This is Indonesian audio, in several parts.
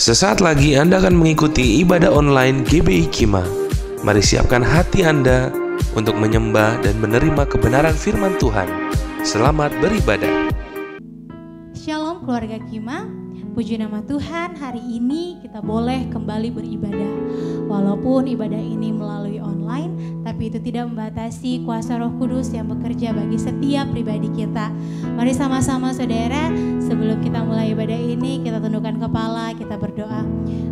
Sesaat lagi Anda akan mengikuti ibadah online GBI Kima. Mari siapkan hati Anda untuk menyembah dan menerima kebenaran firman Tuhan. Selamat beribadah. Shalom keluarga Kima, puji nama Tuhan, hari ini kita boleh kembali beribadah. Walaupun ibadah ini melalui online, tapi itu tidak membatasi kuasa Roh Kudus yang bekerja bagi setiap pribadi kita. Mari sama-sama saudara, sebelum kita mulai ibadah ini, kita tundukkan kepala, kita berdoa.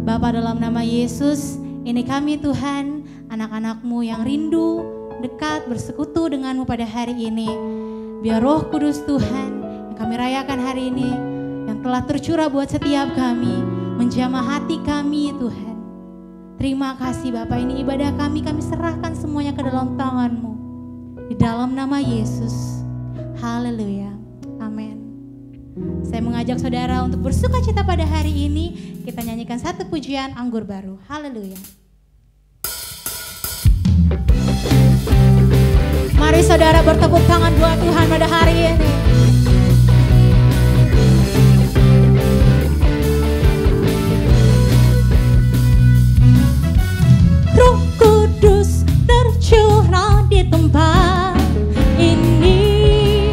Bapa, dalam nama Yesus, ini kami Tuhan, anak-anak-Mu yang rindu, dekat, bersekutu dengan-Mu pada hari ini. Biar Roh Kudus Tuhan yang kami rayakan hari ini, yang telah tercurah buat setiap kami, menjamah hati kami Tuhan. Terima kasih Bapak, ini ibadah kami serahkan semuanya ke dalam tangan-Mu. Di dalam nama Yesus, haleluya, amin. Saya mengajak saudara untuk bersuka cita pada hari ini. Kita nyanyikan satu pujian Anggur Baru, haleluya. Mari saudara bertepuk tangan buat Tuhan pada hari ini. Roh Kudus tercurah di tempat ini,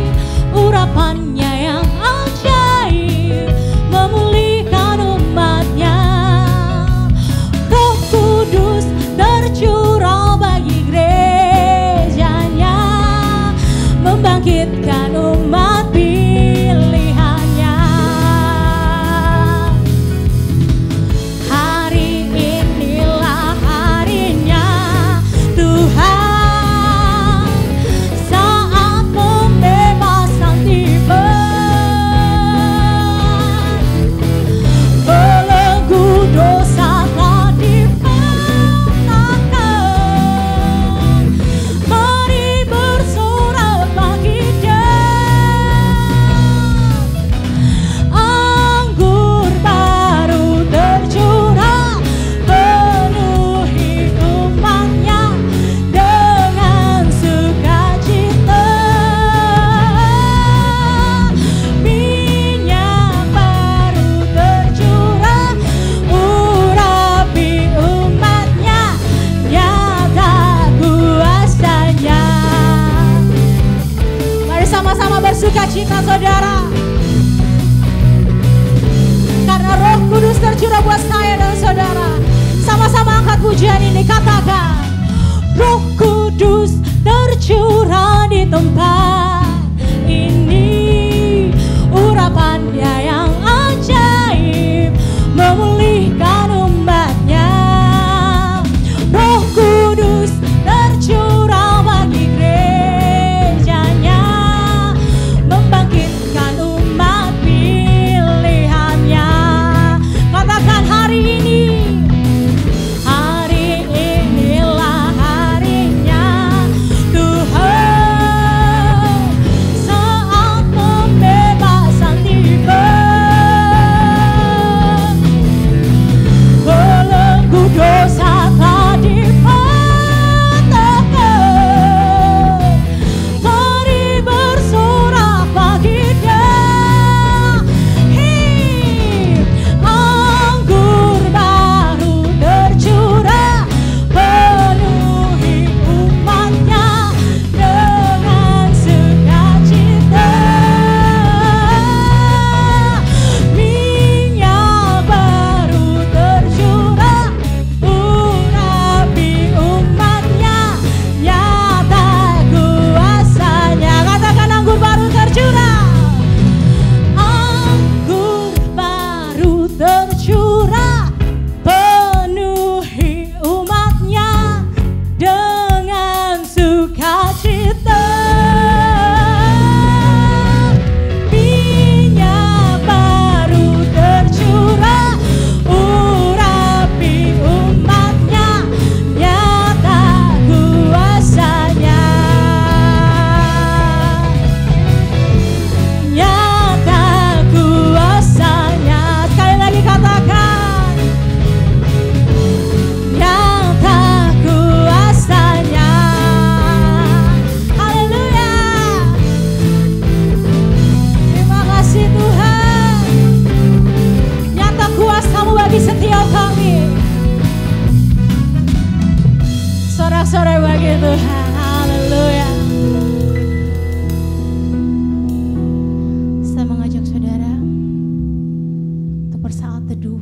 urapannya yang ajaib memulihkan umatnya. Roh Kudus tercurah bagi gerejanya, membangkitkan umat pilihannya. Hari inilah harinya Tuhan, saat pembebasan tiba. Belenggu dosa telah dipatahkan. Mari bersorak bagi Dia. Anggur baru tercurah, penuhi umatnya dengan sukacita. Minyak baru tercurah, urapi umatnya, nyata kuasanya. Mari sama-sama bersukacita saudara, karena Roh Kudus tercurah buat saya dan saudara. Sama-sama angkat pujian ini, katakan: Roh Kudus tercurah di tempat ini, urapannya yang ajaib memulihkan umatnya. Roh Kudus tercurah bagi gerejanya, membangkitkan umat pilihannya. Katakan hari ini, hari inilah harinya Tuhan, Tuhan, haleluya. Saya mengajak saudara untuk bersaat teduh,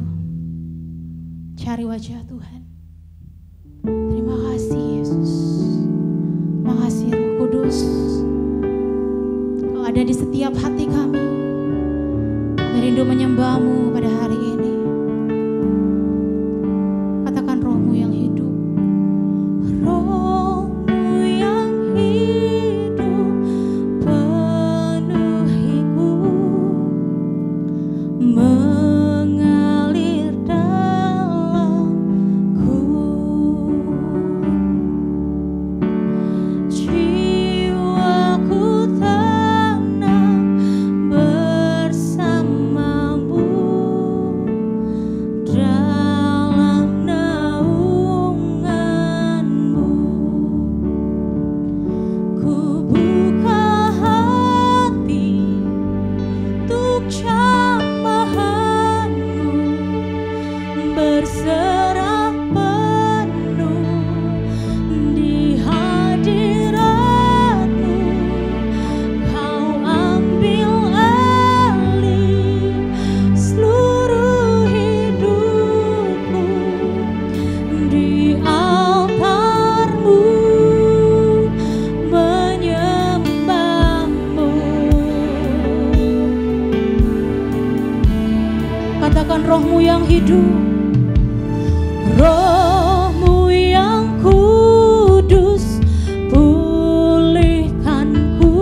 cari wajah Tuhan. Terima kasih Yesus, terima kasih Roh Kudus. Kau ada di setiap hati kami, kami rindu menyembah-Mu pada hari ini. Katakan Roh-Mu yang hidup, Roh-Mu yang hidup penuhiku, mengalir dalamku. Jiwaku tenang bersama-Mu dalam naungan-Mu. Ku buka hati untuk jamahan-Mu, berserah penuh di hadirat-Mu. Kau ambil alih seluruh hidupku di altar-Mu, menyembah-Mu. Katakan Roh-Mu yang hidup, Roh-Mu yang kudus, pulihkanku.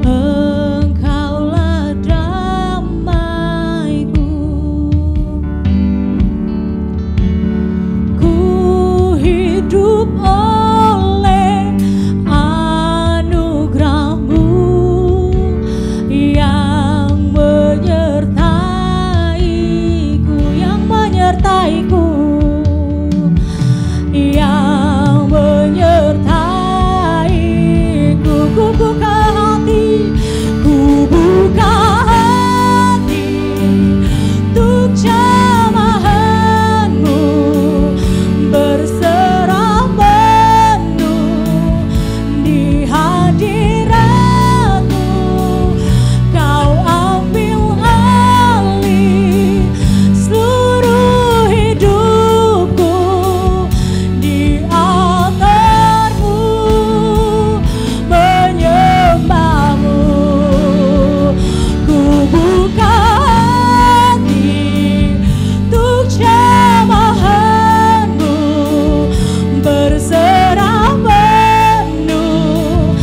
Engkaulah damaiku. Ku hidup oleh anugerah-Mu yang menyertaiku, yang menyertaiku, yang menyertaiku. Ku buka hati, ku buka hati untuk jamahan-Mu, berserah penuh di hadirat-Mu. Kau ambil alih seluruh hidupku di altar-Mu, menyembah-Mu. Ku buka hati untuk jamahan-Mu, berserah penuh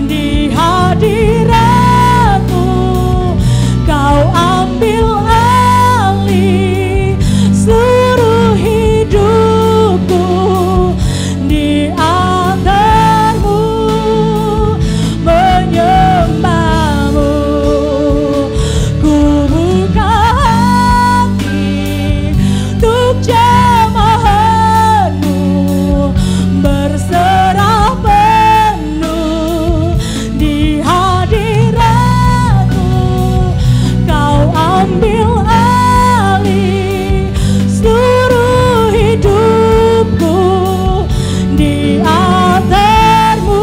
di hadirat-Mu. Kau ambil alih seluruh hidupku di altar-Mu, menyembah-Mu. Ku buka hati untuk jamahan-Mu, berserah penuh di hadirat-Mu. Kau ambil alih seluruh hidupku di altar-Mu,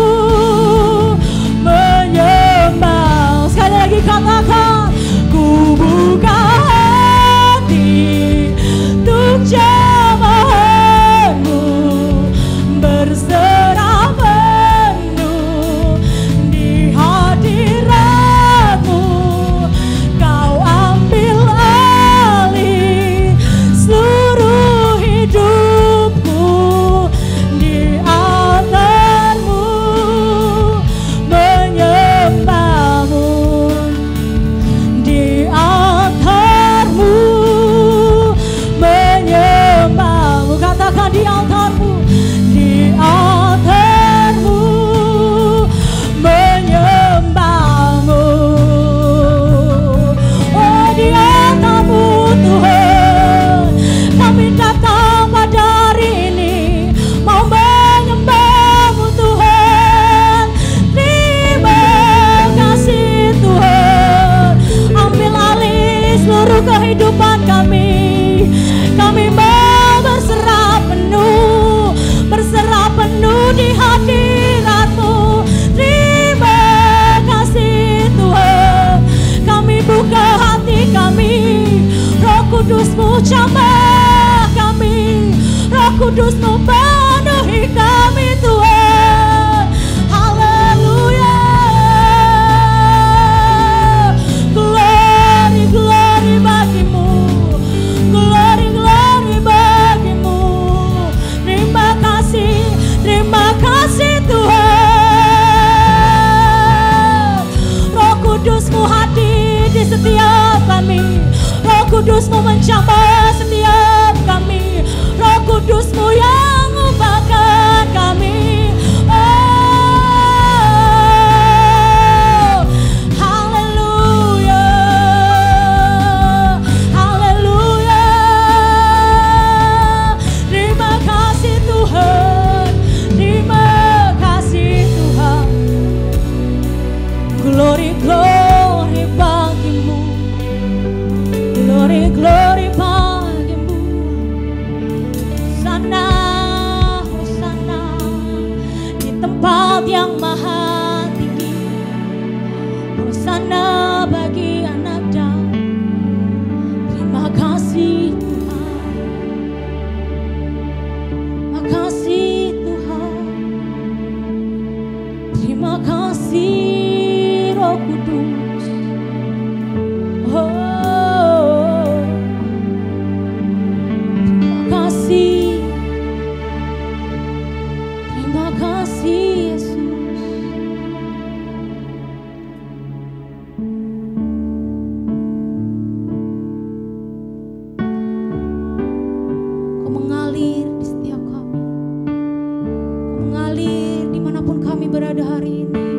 menyembah. Sekali lagi katakan, ku buka hati untuk jamahan-Mu, berserah penuh di hadirat-Mu. Kau ambil alih seluruh hidupku di altar-Mu, menyembah-Mu. Di altar-Mu, menyembah-Mu. Katakan di altar-Mu, di altar-Mu, menyembah-Mu. Oh, di altar-Mu Tuhan, kami datang pada hari ini mau menyembah-Mu Tuhan. Terima kasih Tuhan, ambil alih seluruh kehidupan kami. Kami mau berserah penuh jamah kami, Roh Kudus-Mu penuhi kami Tuhan. Haleluya. Glory, glory bagimu, glory, glory bagimu. Terima kasih Tuhan. Roh Kudus-Mu hadir di setiap kami, Roh Kudus-Mu menjamah setiap kami, Roh Kudus-Mu yang ubahkan kami. Oh, haleluya, haleluya. Terima kasih Tuhan, terima kasih Tuhan. Glory, glory bagimu, glory, glory bagimu. Hosana, Hosana di tempat yang maha tinggi. Hosana bagi anak Daud. Terima kasih Tuhan, terima kasih Tuhan. Terima kasih Roh Kudus. Oh, terima kasih, terima kasih Yesus. Kau mengalir di setiap kami, Kau mengalir dimanapun kami berada hari ini,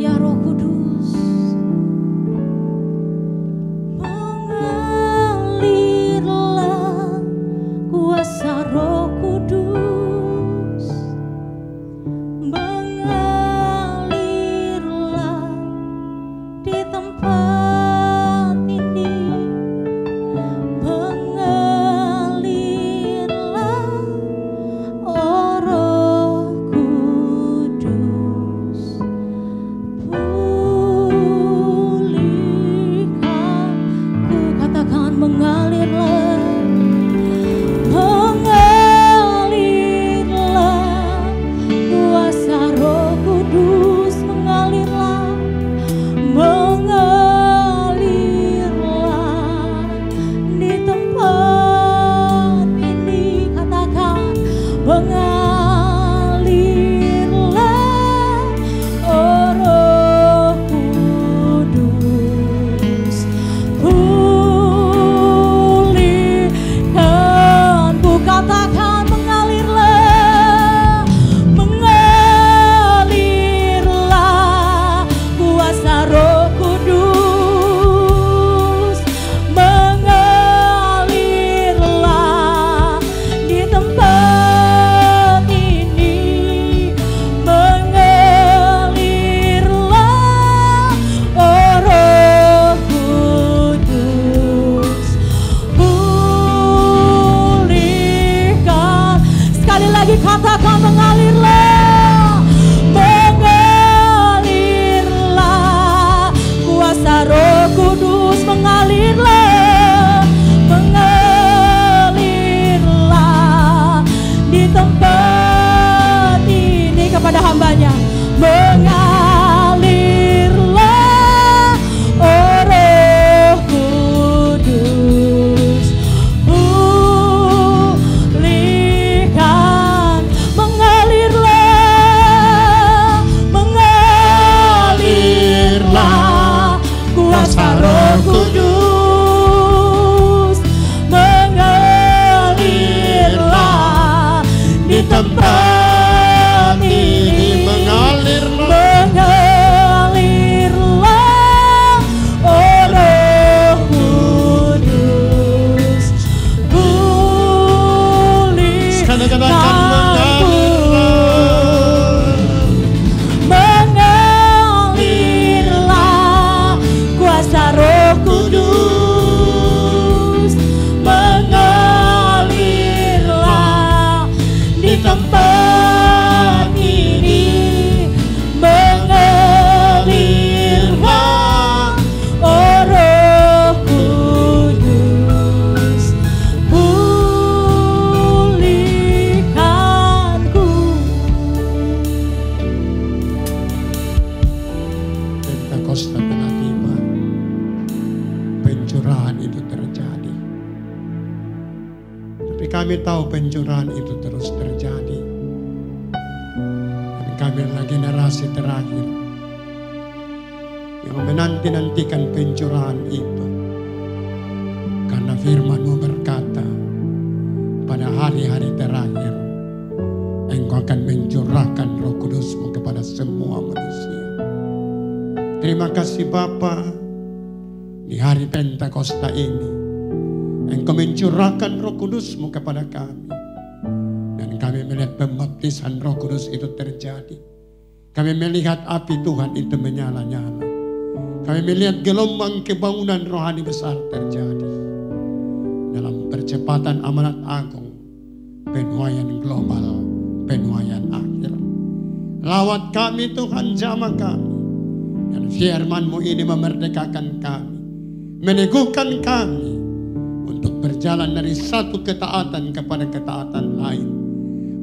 ya Roh Kudus. Mengalirlah kuasa Roh Kudus, mengalirlah di tempat ini, mengalirlah oh Roh Kudus. Pulihkan, ku katakan mengalirlah, mengalirlah kuasa Roh Kudus, mengalirlah, mengalirlah di tempat ini. Katakan mengalirlah oh Roh Kudus. Pulihkan pencurahan itu terjadi. Tapi kami tahu pencurahan itu terus terjadi. Dan kami adalah generasi terakhir yang menanti-nantikan pencurahan itu. Karena firman-Mu berkata, pada hari-hari terakhir, Engkau akan mencurahkan Roh Kudus-Mu kepada semua manusia. Terima kasih Bapa, di hari Pentakosta ini, Engkau mencurahkan Roh Kudus-Mu kepada kami. Dan kami melihat pembaptisan Roh Kudus itu terjadi. Kami melihat api Tuhan itu menyala-nyala. Kami melihat gelombang kebangunan rohani besar terjadi. Dalam percepatan amanat agung, penuaian global, penuaian akhir. Lawat kami Tuhan, jamah kami. Dan firman-Mu ini memerdekakan kami, meneguhkan kami untuk berjalan dari satu ketaatan kepada ketaatan lain.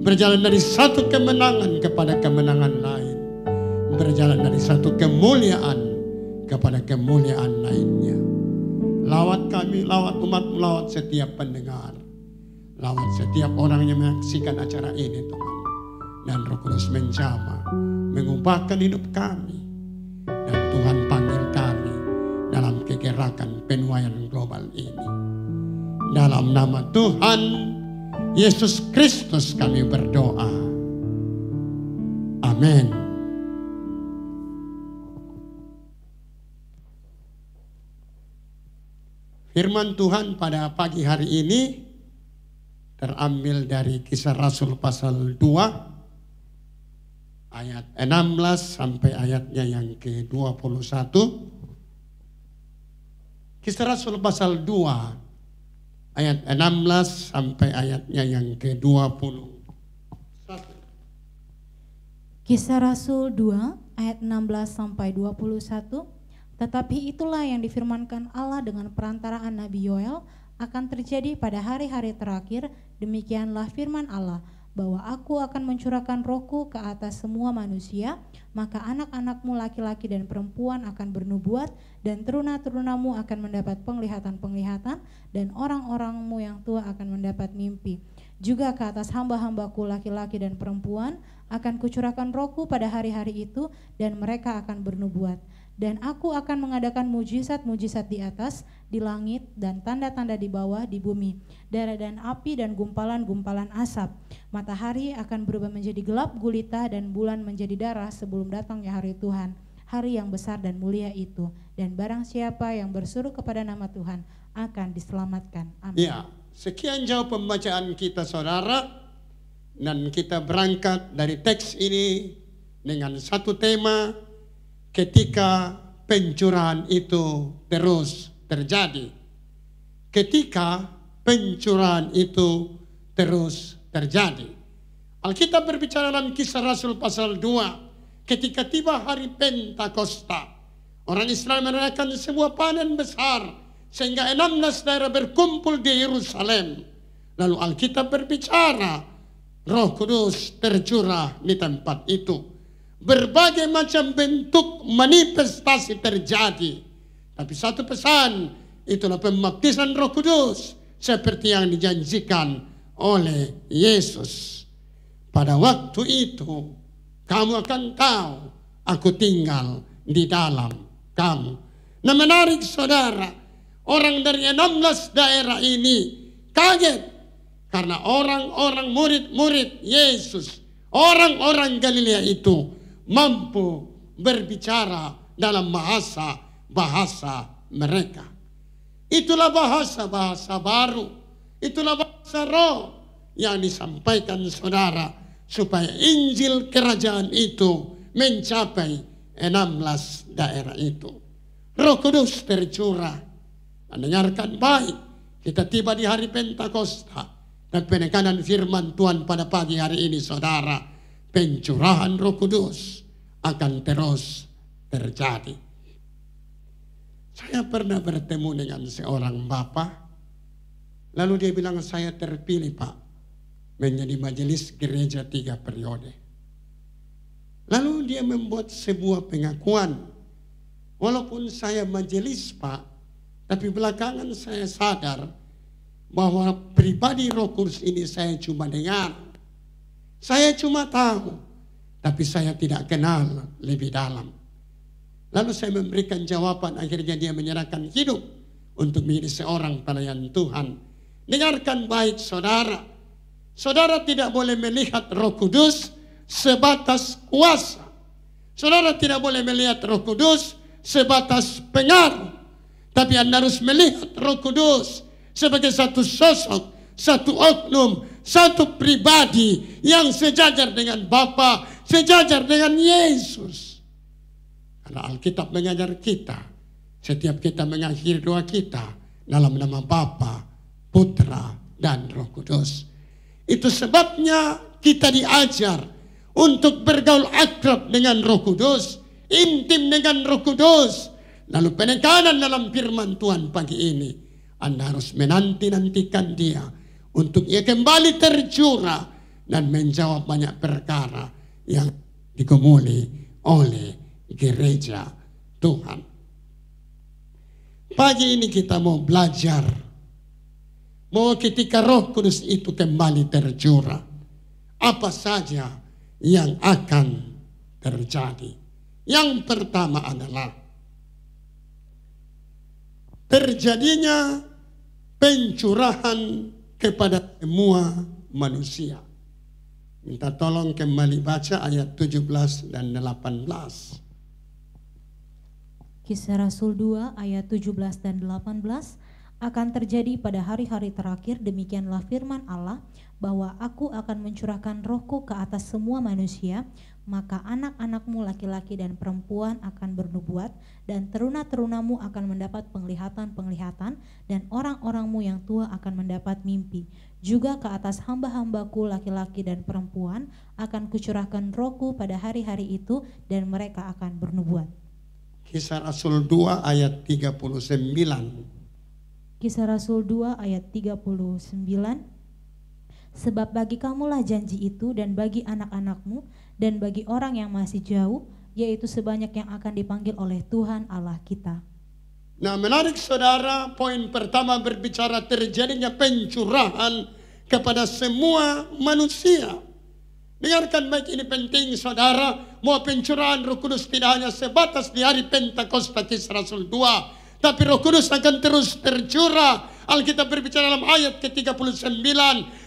Berjalan dari satu kemenangan kepada kemenangan lain. Berjalan dari satu kemuliaan kepada kemuliaan lainnya. Lawat kami, lawat umat-Mu, lawat setiap pendengar. Lawat setiap orang yang menyaksikan acara ini Tuhan. Dan Roh Kudus menjamah, mengubahkan hidup kami. Dan Tuhan panggil kami dalam kegerakan penuaian global ini. Dalam nama Tuhan Yesus Kristus kami berdoa. Amin. Firman Tuhan pada pagi hari ini terambil dari Kisah Rasul pasal 2 ayat 16 sampai ayatnya yang ke-21. Kisah Rasul pasal 2 ayat 16 sampai ayatnya yang ke-21. Kisah Rasul 2 ayat 16 sampai 21. Tetapi itulah yang difirmankan Allah dengan perantaraan Nabi Yoel akan terjadi pada hari-hari terakhir. Demikianlah firman Allah, bahwa aku akan mencurahkan rohku ke atas semua manusia, maka anak-anakmu laki-laki dan perempuan akan bernubuat, dan teruna-terunamu akan mendapat penglihatan-penglihatan, dan orang-orangmu yang tua akan mendapat mimpi. Juga ke atas hamba-hambaku laki-laki dan perempuan akan kucurahkan rohku pada hari-hari itu, dan mereka akan bernubuat. Dan aku akan mengadakan mujizat-mujizat di atas, di langit, dan tanda-tanda di bawah, di bumi, darah dan api dan gumpalan-gumpalan asap. Matahari akan berubah menjadi gelap gulita, dan bulan menjadi darah sebelum datangnya hari Tuhan, hari yang besar dan mulia itu. Dan barang siapa yang berseru kepada nama Tuhan akan diselamatkan. Amin. Ya, sekian jauh pembacaan kita saudara, dan kita berangkat dari teks ini dengan satu tema, ketika pencurahan itu terus terjadi. Ketika pencurahan itu terus terjadi. Alkitab berbicara dalam Kisah Rasul pasal 2. Ketika tiba hari Pentakosta, orang Israel merayakan sebuah panen besar, sehingga 16 daerah berkumpul di Yerusalem. Lalu Alkitab berbicara, Roh Kudus tercurah di tempat itu. Berbagai macam bentuk manifestasi terjadi. Tapi satu pesan, itulah pembaptisan Roh Kudus seperti yang dijanjikan oleh Yesus. Pada waktu itu kamu akan tahu aku tinggal di dalam kamu. Nah, menarik saudara, orang dari 16 daerah ini kaget karena orang-orang murid-murid Yesus, orang-orang Galilea itu mampu berbicara dalam bahasa mereka. Itulah bahasa baru. Itulah bahasa roh yang disampaikan saudara, supaya Injil kerajaan itu mencapai 16 daerah itu. Roh Kudus tercurah. Dengarkan baik, kita tiba di hari Pentakosta, dan penekanan firman Tuhan pada pagi hari ini saudara, pencurahan Roh Kudus akan terus terjadi. Saya pernah bertemu dengan seorang bapak, lalu dia bilang, saya terpilih Pak menjadi majelis gereja 3 periode. Lalu dia membuat sebuah pengakuan, walaupun saya majelis Pak, Tapi belakangan saya sadar bahwa pribadi Roh Kudus ini saya cuma dengar. Saya cuma tahu, tapi saya tidak kenal lebih dalam. Lalu saya memberikan jawaban, akhirnya dia menyerahkan hidup untuk menjadi seorang pelayan Tuhan. Dengarkan baik saudara. Saudara tidak boleh melihat Roh Kudus sebatas kuasa. Saudara tidak boleh melihat Roh Kudus sebatas pengaruh. Tapi Anda harus melihat Roh Kudus sebagai satu sosok, satu oknum, satu pribadi yang sejajar dengan Bapa, sejajar dengan Yesus. Karena Alkitab mengajar kita, setiap kita mengakhiri doa kita dalam nama Bapa, Putra, dan Roh Kudus. Itu sebabnya kita diajar untuk bergaul akrab dengan Roh Kudus, intim dengan Roh Kudus. Lalu penekanan dalam firman Tuhan pagi ini, Anda harus menanti-nantikan dia untuk ia kembali terjurah dan menjawab banyak perkara yang digumuli oleh gereja Tuhan. Pagi ini kita mau belajar bahwa ketika Roh Kudus itu kembali terjurah, apa saja yang akan terjadi. Yang pertama adalah terjadinya pencurahan kepada semua manusia. Minta tolong kembali baca ayat 17 dan 18. Kisah Rasul 2 ayat 17 dan 18. Akan terjadi pada hari-hari terakhir, demikianlah firman Allah, bahwa aku akan mencurahkan rohku ke atas semua manusia, maka anak-anakmu laki-laki dan perempuan akan bernubuat, dan teruna-terunamu akan mendapat penglihatan-penglihatan, dan orang-orangmu yang tua akan mendapat mimpi. Juga ke atas hamba-hambaku laki-laki dan perempuan akan kucurahkan rohku pada hari-hari itu, dan mereka akan bernubuat. Kisah Rasul 2 ayat 39. Kisah Rasul 2 ayat 39. Sebab bagi kamulah janji itu, dan bagi anak-anakmu, dan bagi orang yang masih jauh, yaitu sebanyak yang akan dipanggil oleh Tuhan Allah kita. Nah, menarik saudara, poin pertama berbicara terjadinya pencurahan kepada semua manusia. Dengarkan baik, ini penting saudara, bahwa pencurahan Roh Kudus tidak hanya sebatas di hari Pentakosta Kisah Rasul 2, tapi Roh Kudus akan terus tercurah. Alkitab berbicara dalam ayat ke-39,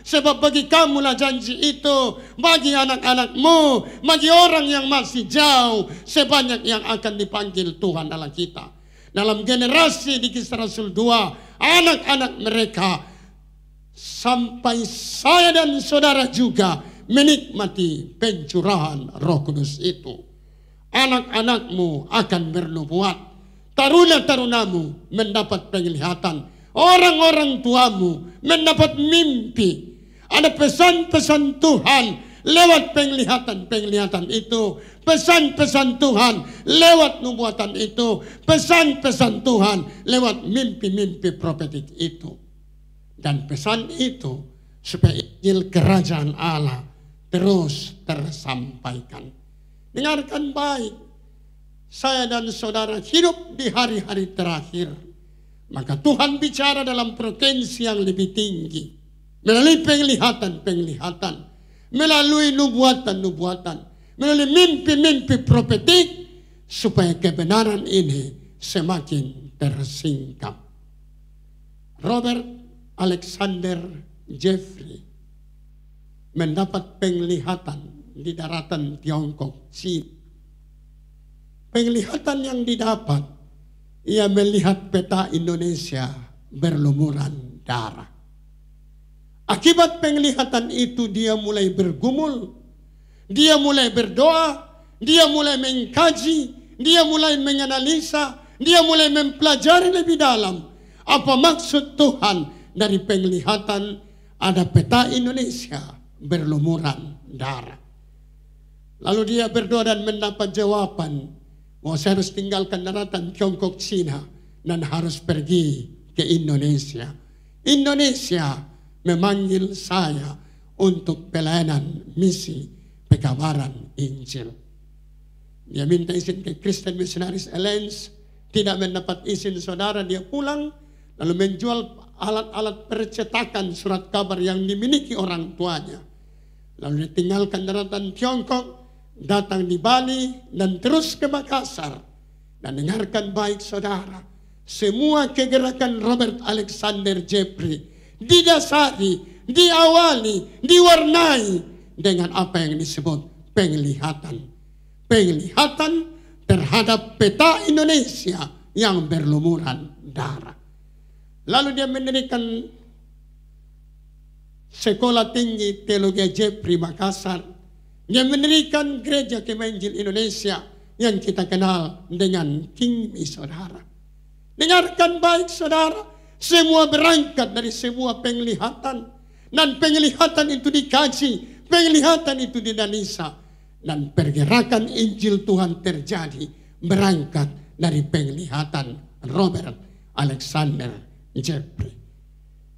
sebab bagi kamulah janji itu, bagi anak-anakmu, bagi orang yang masih jauh, sebanyak yang akan dipanggil Tuhan Allah kita. Dalam generasi di Kisah Rasul 2, anak-anak mereka, sampai saya dan saudara juga menikmati pencurahan Roh Kudus itu. Anak-anakmu akan bernubuat, taruna-tarunamu mendapat penglihatan, orang-orang tuamu mendapat mimpi. Ada pesan-pesan Tuhan lewat penglihatan-penglihatan itu, pesan-pesan Tuhan lewat nubuatan itu, pesan-pesan Tuhan lewat mimpi-mimpi profetik itu. Dan pesan itu supaya Injil kerajaan Allah terus tersampaikan. Dengarkan baik, saya dan saudara hidup di hari-hari terakhir, maka Tuhan bicara dalam frekuensi yang lebih tinggi, melalui penglihatan-penglihatan, melalui nubuatan-nubuatan, melalui mimpi-mimpi profetik, supaya kebenaran ini semakin tersingkap. Robert Alexander Jeffrey mendapat penglihatan di daratan Tiongkok, China. Penglihatan yang didapat, ia melihat peta Indonesia berlumuran darah. Akibat penglihatan itu dia mulai bergumul, dia mulai berdoa, dia mulai mengkaji, dia mulai menganalisa, dia mulai mempelajari lebih dalam apa maksud Tuhan dari penglihatan ada peta Indonesia berlumuran darah. Lalu dia berdoa dan mendapat jawaban bahwa saya harus tinggalkan daratan Tiongkok, Cina, dan harus pergi ke Indonesia. Indonesia memanggil saya untuk pelayanan misi pekabaran Injil. Dia minta izin ke Christian Missionaries Alliance tidak mendapat izin saudara, dia pulang lalu menjual alat-alat percetakan surat kabar yang dimiliki orang tuanya. Lalu dia tinggalkan daratan Tiongkok, datang di Bali dan terus ke Makassar. Dan dengarkan baik saudara, semua kegerakan Robert Alexander Jeffrey didasari, diawali, diwarnai dengan apa yang disebut penglihatan. Penglihatan terhadap peta Indonesia yang berlumuran darah. Lalu dia mendirikan Sekolah Tinggi Teologi Jeffrey Makassar. Dia mendirikan Gereja Kemah Injil Indonesia yang kita kenal dengan KINGMI, saudara. Dengarkan baik saudara, semua berangkat dari sebuah penglihatan. Dan penglihatan itu dikaji, penglihatan itu dianalisa. Dan pergerakan Injil Tuhan terjadi berangkat dari penglihatan Robert Alexander Jeffrey.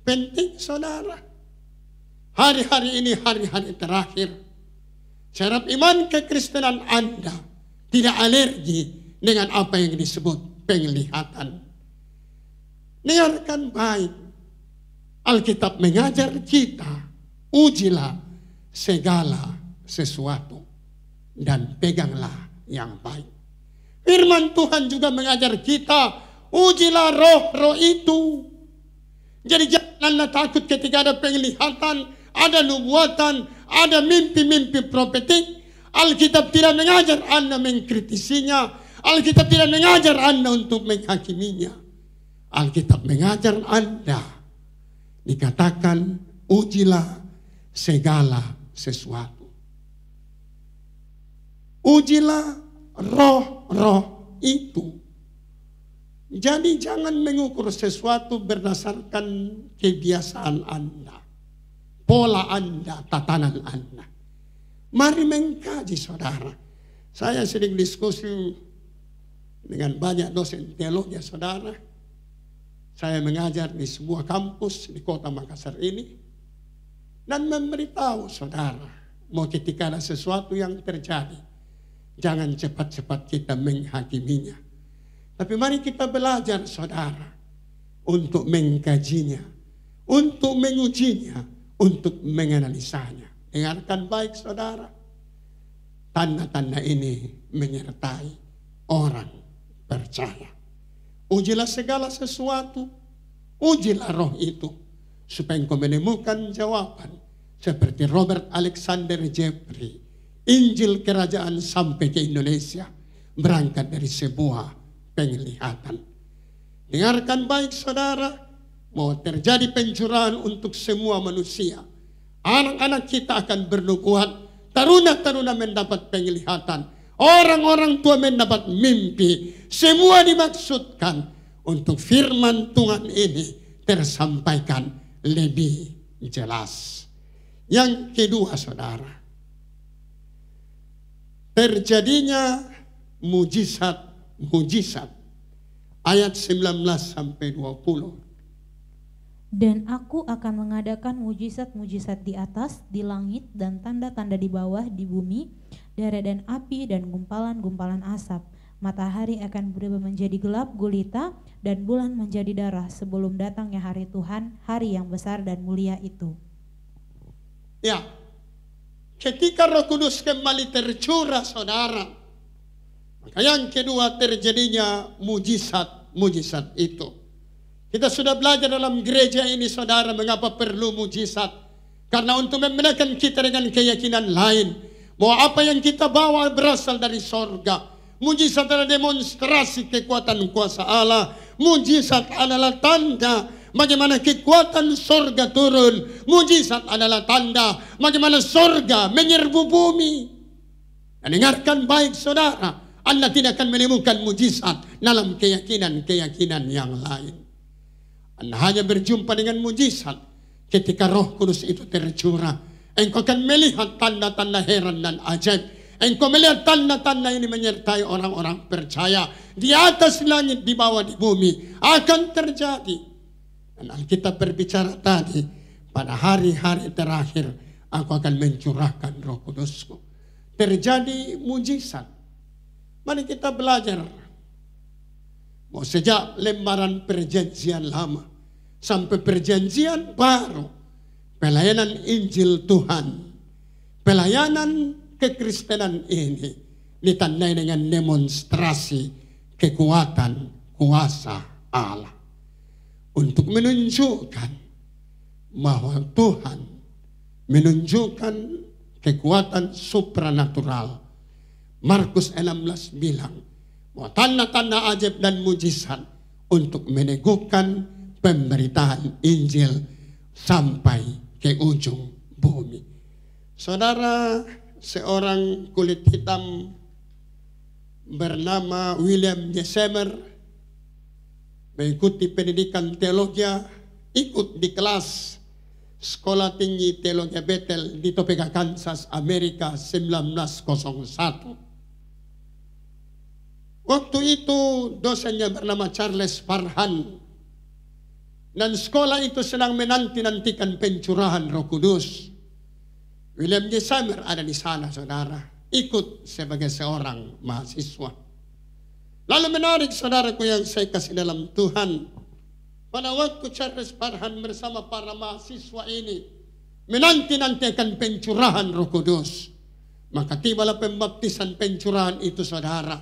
Penting saudara, hari-hari ini hari-hari terakhir, syarat iman kekristenan Anda tidak alergi dengan apa yang disebut penglihatan. Dengarkan baik, Alkitab mengajar kita, ujilah segala sesuatu dan peganglah yang baik. Firman Tuhan juga mengajar kita, ujilah roh-roh itu. Jadi jangan Anda takut ketika ada penglihatan, ada nubuatan, ada mimpi-mimpi profetik. Alkitab tidak mengajar Anda mengkritisinya. Alkitab tidak mengajar Anda untuk menghakiminya. Alkitab mengajar Anda, dikatakan ujilah segala sesuatu. Ujilah roh-roh itu. Jadi jangan mengukur sesuatu berdasarkan kebiasaan Anda, pola Anda, tatanan Anda. Mari mengkaji saudara. Saya sering diskusi dengan banyak dosen teologi saudara. Saya mengajar di sebuah kampus di kota Makassar ini. Dan memberitahu saudara, mau ketika ada sesuatu yang terjadi, jangan cepat-cepat kita menghakiminya. Tapi mari kita belajar saudara, untuk mengkajinya, untuk mengujinya, untuk menganalisanya. Dengarkan baik saudara, tanda-tanda ini menyertai orang percaya. Ujilah segala sesuatu, ujilah roh itu, supaya engkau menemukan jawaban. Seperti Robert Alexander Jeffrey, Injil Kerajaan sampai ke Indonesia berangkat dari sebuah penglihatan. Dengarkan baik saudara, mau terjadi pencurahan untuk semua manusia. Anak-anak kita akan bernubuat, taruna-taruna mendapat penglihatan, orang-orang tua mendapat mimpi. Semua dimaksudkan untuk firman Tuhan ini tersampaikan lebih jelas. Yang kedua saudara, terjadinya mujizat ayat 19 sampai 20. Dan aku akan mengadakan mujizat-mujizat di atas, di langit, dan tanda-tanda di bawah, di bumi, darah dan api, dan gumpalan-gumpalan asap. Matahari akan berubah menjadi gelap gulita, dan bulan menjadi darah, sebelum datangnya hari Tuhan, hari yang besar dan mulia itu. Ya, ketika Roh Kudus kembali tercurah saudara, maka yang kedua terjadinya mujizat itu. Kita sudah belajar dalam gereja ini saudara, mengapa perlu mujizat. Karena untuk membenarkan kita dengan keyakinan lain, bahwa apa yang kita bawa berasal dari sorga. Mujizat adalah demonstrasi kekuatan kuasa Allah. Mujizat adalah tanda bagaimana kekuatan sorga turun. Mujizat adalah tanda bagaimana sorga menyerbu bumi. Dan dengarkan baik saudara, Anda tidak akan menemukan mujizat dalam keyakinan-keyakinan yang lain. Anda hanya berjumpa dengan mujizat ketika Roh Kudus itu tercurah. Engkau akan melihat tanda-tanda heran dan ajaib. Engkau melihat tanda-tanda ini menyertai orang-orang percaya. Di atas langit, di bawah, di bumi akan terjadi. Dan Alkitab berbicara tadi, pada hari-hari terakhir aku akan mencurahkan Roh Kudusku. Terjadi mujizat. Mari kita belajar Mau sejak lembaran perjanjian lama sampai perjanjian baru, pelayanan Injil Tuhan, pelayanan kekristenan ini ditandai dengan demonstrasi kekuatan kuasa Allah untuk menunjukkan bahwa Tuhan menunjukkan kekuatan supranatural. Markus 16 bilang bahwa tanda-tanda ajaib dan mujizat untuk meneguhkan pemberitaan Injil sampai ke ujung bumi. Saudara, seorang kulit hitam bernama William Jessemer mengikuti pendidikan teologi, ikut di kelas Sekolah Tinggi Teologi Bethel di Topeka, Kansas, Amerika 1901. Waktu itu dosennya bernama Charles Parham, dan sekolah itu sedang menanti-nantikan pencurahan Roh Kudus. William Jessemer ada di sana, saudara, ikut sebagai seorang mahasiswa. Lalu menarik, saudaraku yang saya kasih dalam Tuhan, pada waktu Charles Parham bersama para mahasiswa ini menanti-nantikan pencurahan Roh Kudus, maka tibalah pembaptisan pencurahan itu, saudara.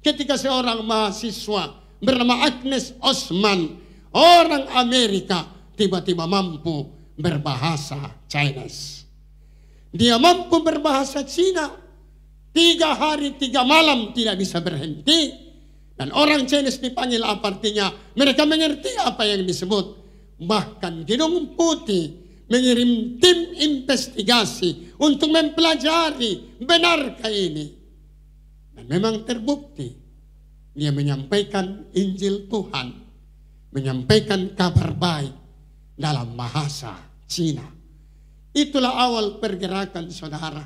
Ketika seorang mahasiswa bernama Agnes Osman, orang Amerika, tiba-tiba mampu berbahasa Chinese. Dia mampu berbahasa Cina 3 hari 3 malam tidak bisa berhenti. Dan orang Chinese dipanggil apa artinya? Mereka mengerti apa yang disebut. Bahkan Gedung Putih mengirim tim investigasi untuk mempelajari benarkah ini. Dan memang terbukti. Dia menyampaikan Injil Tuhan, menyampaikan kabar baik dalam bahasa Cina. Itulah awal pergerakan, saudara.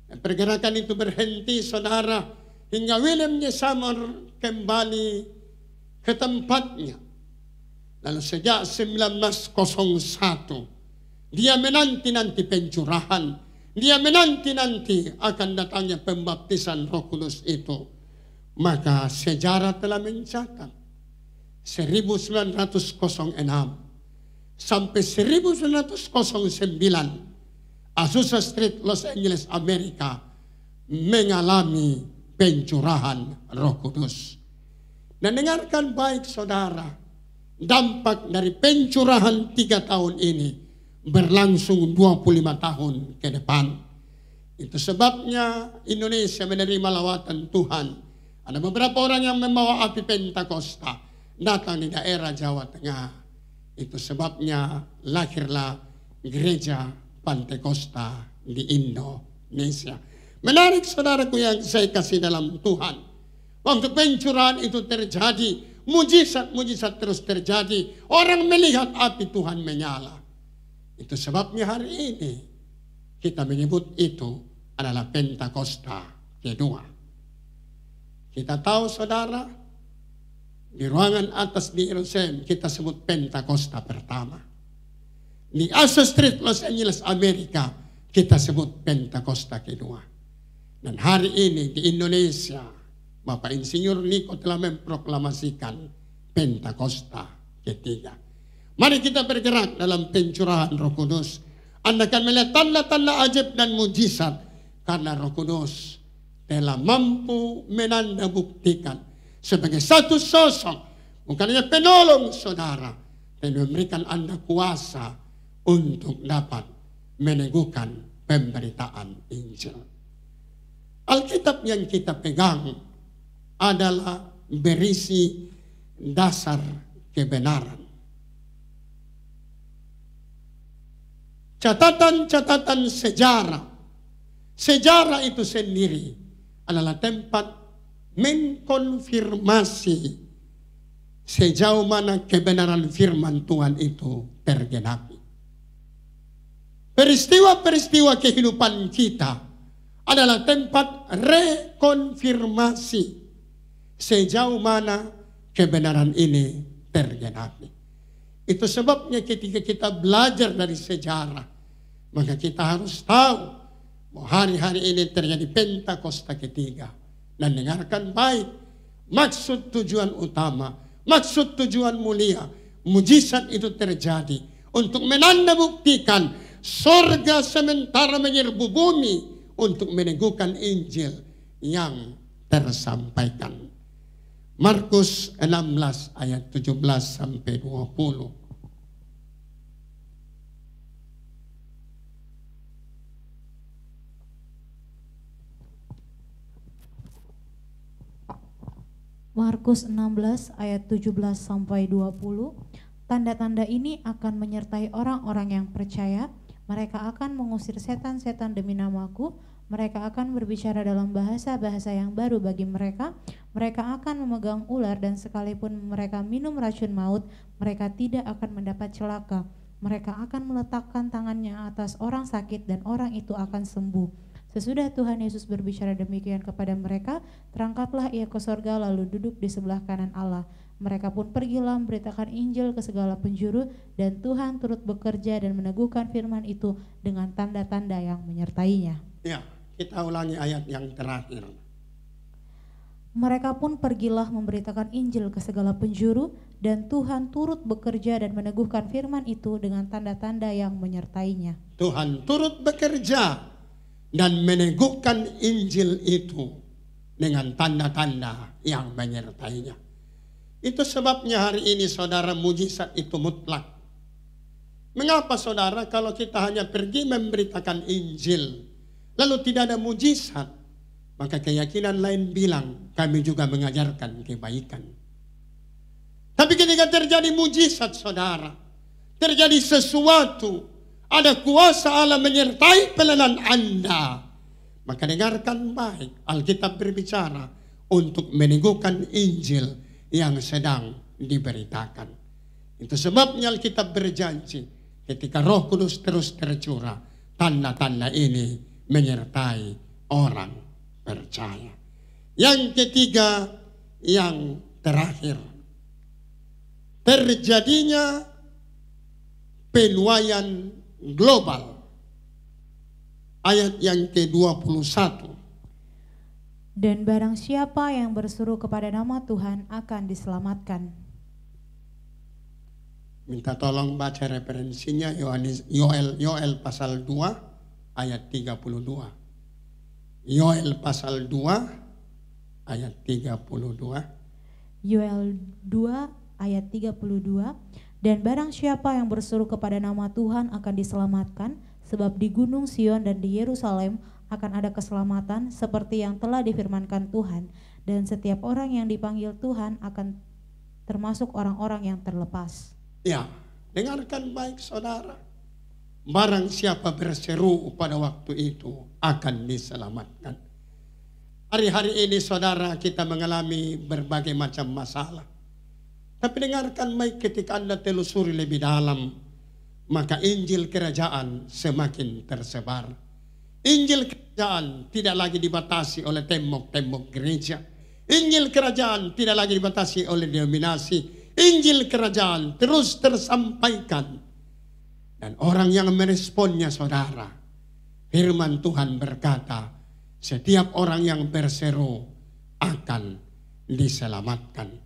Dan pergerakan itu berhenti, saudara, hingga William Jessemer kembali ke tempatnya. Lalu sejak 1901, dia menanti-nanti pencurahan. Dia menanti-nanti akan datangnya pembaptisan Roh Kudus itu. Maka sejarah telah mencatat 1906 sampai 1909 Azusa Street, Los Angeles, Amerika mengalami pencurahan Roh Kudus. Dan dengarkan baik, saudara, dampak dari pencurahan 3 tahun ini berlangsung 25 tahun ke depan. Itu sebabnya Indonesia menerima lawatan Tuhan. Ada beberapa orang yang membawa api Pentakosta datang di daerah Jawa Tengah. Itu sebabnya lahirlah gereja Pentakosta di Indonesia. Menarik, saudaraku yang saya kasih dalam Tuhan. Waktu pencurahan itu terjadi, mujizat-mujizat terus terjadi. Orang melihat api Tuhan menyala. Itu sebabnya hari ini kita menyebut itu adalah Pentakosta kedua. Kita tahu, saudara, di ruangan atas di Yerusalem kita sebut Pentakosta pertama. Di Azusa Street, Los Angeles, Amerika kita sebut Pentakosta kedua. Dan hari ini di Indonesia, Bapak Insinyur Niko telah memproklamasikan Pentakosta ketiga. Mari kita bergerak dalam pencurahan Roh Kudus. Anda akan melihat tanda-tanda ajaib dan mujizat karena Roh Kudus telah mampu menanda buktikan sebagai satu sosok, bukan hanya penolong, saudara, dan memberikan Anda kuasa untuk dapat meneguhkan pemberitaan Injil. Alkitab yang kita pegang adalah berisi dasar kebenaran. Catatan-catatan sejarah. Sejarah itu sendiri adalah tempat mengkonfirmasi sejauh mana kebenaran firman Tuhan itu tergenapi. Peristiwa-peristiwa kehidupan kita adalah tempat rekonfirmasi sejauh mana kebenaran ini tergenapi. Itu sebabnya ketika kita belajar dari sejarah, maka kita harus tahu bahwa hari-hari ini terjadi Pentakosta ketiga. Dan dengarkan baik, maksud tujuan utama, maksud tujuan mulia. Mujizat itu terjadi untuk menandabuktikan surga sementara menyerbu bumi untuk meneguhkan Injil yang tersampaikan. Markus 16 ayat 17 sampai 20. Markus 16 ayat 17 sampai 20. Tanda-tanda ini akan menyertai orang-orang yang percaya. Mereka akan mengusir setan-setan demi namaku. Mereka akan berbicara dalam bahasa-bahasa yang baru bagi mereka. Mereka akan memegang ular dan sekalipun mereka minum racun maut, mereka tidak akan mendapat celaka. Mereka akan meletakkan tangannya atas orang sakit dan orang itu akan sembuh. Sesudah Tuhan Yesus berbicara demikian kepada mereka, terangkatlah ia ke sorga lalu duduk di sebelah kanan Allah. Mereka pun pergilah memberitakan Injil ke segala penjuru dan Tuhan turut bekerja dan meneguhkan firman itu dengan tanda-tanda yang menyertainya. Ya, kita ulangi ayat yang terakhir. Mereka pun pergilah memberitakan Injil ke segala penjuru dan Tuhan turut bekerja dan meneguhkan firman itu dengan tanda-tanda yang menyertainya. Tuhan turut bekerja dan meneguhkan Injil itu dengan tanda-tanda yang menyertainya. Itu sebabnya hari ini saudara, mujizat itu mutlak. Mengapa saudara kalau kita hanya pergi memberitakan Injil lalu tidak ada mujizat? Maka keyakinan lain bilang kami juga mengajarkan kebaikan. Tapi ketika terjadi mujizat saudara, terjadi sesuatu, ada kuasa Allah menyertai pelayanan Anda, maka dengarkan baik. Alkitab berbicara untuk meneguhkan Injil yang sedang diberitakan. Itu sebabnya Alkitab berjanji ketika Roh Kudus terus tercurah, tanda-tanda ini menyertai orang percaya. Yang ketiga, yang terakhir, terjadinya penuaian global. Ayat yang ke-21. Dan barang siapa yang berseru kepada nama Tuhan akan diselamatkan. Minta tolong baca referensinya, Yoel pasal 2 ayat 32. Yoel pasal 2 ayat 32. Yoel 2 ayat 32. Dan barang siapa yang berseru kepada nama Tuhan akan diselamatkan, sebab di Gunung Sion dan di Yerusalem akan ada keselamatan seperti yang telah difirmankan Tuhan, dan setiap orang yang dipanggil Tuhan akan termasuk orang-orang yang terlepas. Ya, dengarkan baik saudara. Barang siapa berseru pada waktu itu akan diselamatkan. Hari-hari ini saudara kita mengalami berbagai macam masalah. Tapi dengarkan baik, ketika Anda telusuri lebih dalam, maka Injil kerajaan semakin tersebar. Injil kerajaan tidak lagi dibatasi oleh tembok-tembok gereja. Injil kerajaan tidak lagi dibatasi oleh denominasi. Injil kerajaan terus tersampaikan. Dan orang yang meresponnya saudara, firman Tuhan berkata, setiap orang yang berseru akan diselamatkan.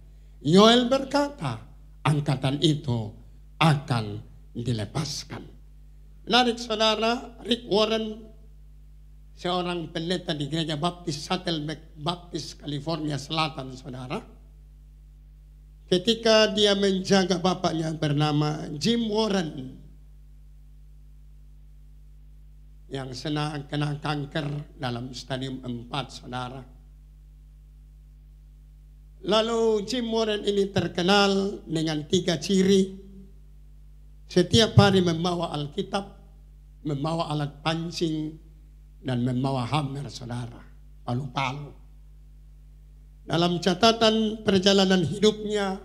Yoel berkata, angkatan itu akan dilepaskan. Menarik saudara, Rick Warren, seorang pendeta di gereja Baptis Saddleback Baptis California Selatan saudara, ketika dia menjaga bapaknya bernama Jim Warren yang kena kanker dalam stadium 4 saudara. Lalu Jim Warren ini terkenal dengan 3 ciri. Setiap hari membawa Alkitab, membawa alat pancing, dan membawa hammer saudara, palu-palu. Dalam catatan perjalanan hidupnya,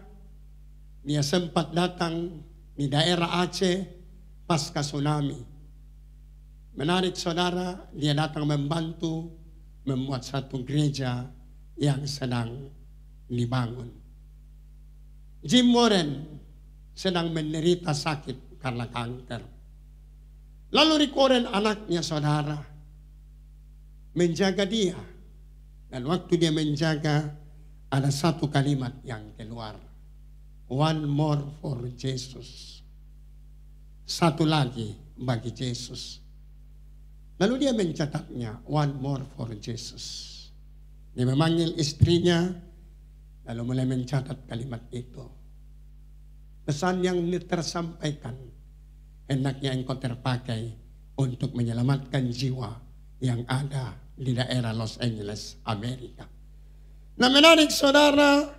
dia sempat datang di daerah Aceh pasca tsunami. Menarik saudara, dia datang membantu membuat satu gereja yang sedang dibangun. Jim Warren sedang menderita sakit karena kanker. Lalu Rick Warren anaknya saudara menjaga dia. Dan waktu dia menjaga, ada satu kalimat yang keluar. One more for Jesus. Satu lagi bagi Yesus. Lalu dia mencatatnya, one more for Jesus. Dia memanggil istrinya, lalu mulai mencatat kalimat itu. Pesan yang tersampaikan, hendaknya engkau terpakai untuk menyelamatkan jiwa yang ada di daerah Los Angeles, Amerika. Nah, menarik saudara,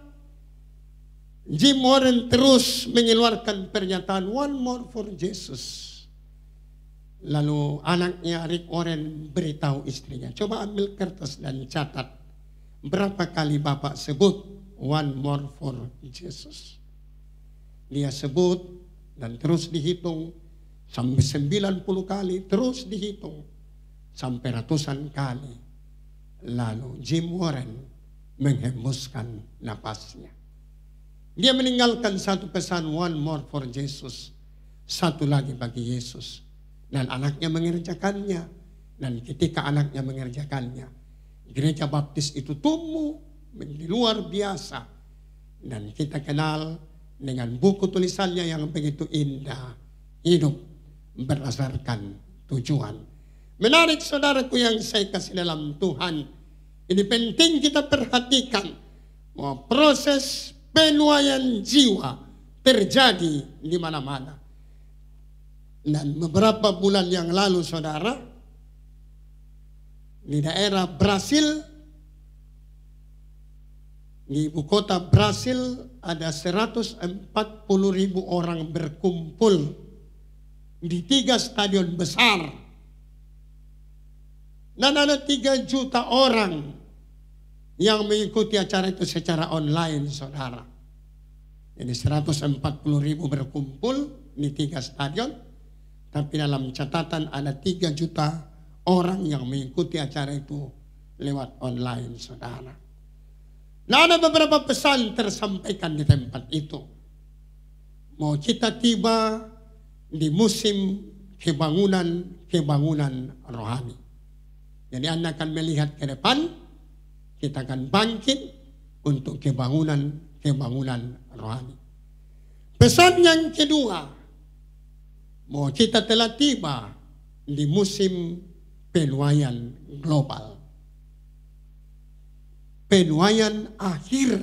Jim Warren terus mengeluarkan pernyataan one more for Jesus. Lalu anaknya Rick Warren beritahu istrinya, coba ambil kertas dan catat berapa kali Bapak sebut one more for Jesus. Dia sebut dan terus dihitung sampai 90 kali, terus dihitung sampai ratusan kali. Lalu Jim Warren menghembuskan napasnya. Dia meninggalkan satu pesan, one more for Jesus. Satu lagi bagi Yesus. Dan anaknya mengerjakannya. Dan ketika anaknya mengerjakannya, gereja baptis itu tumbuh menjadi luar biasa. Dan kita kenal dengan buku tulisannya yang begitu indah. Hidup berdasarkan tujuan. Menarik saudaraku yang saya kasih dalam Tuhan. Ini penting kita perhatikan bahwa proses penuaian jiwa terjadi di mana-mana. Dan beberapa bulan yang lalu saudara, di daerah Brasil, di ibu kota Brasil ada 140.000 orang berkumpul di 3 stadion besar. Dan ada 3 juta orang yang mengikuti acara itu secara online saudara. Jadi 140.000 berkumpul di 3 stadion. Tapi dalam catatan ada 3 juta orang yang mengikuti acara itu lewat online saudara. Nah, ada beberapa pesan tersampaikan di tempat itu. Mau kita tiba di musim kebangunan rohani. Jadi Anda akan melihat ke depan, kita akan bangkit untuk kebangunan rohani. Pesan yang kedua, bahwa kita telah tiba di musim penuaian global. Penuaian akhir.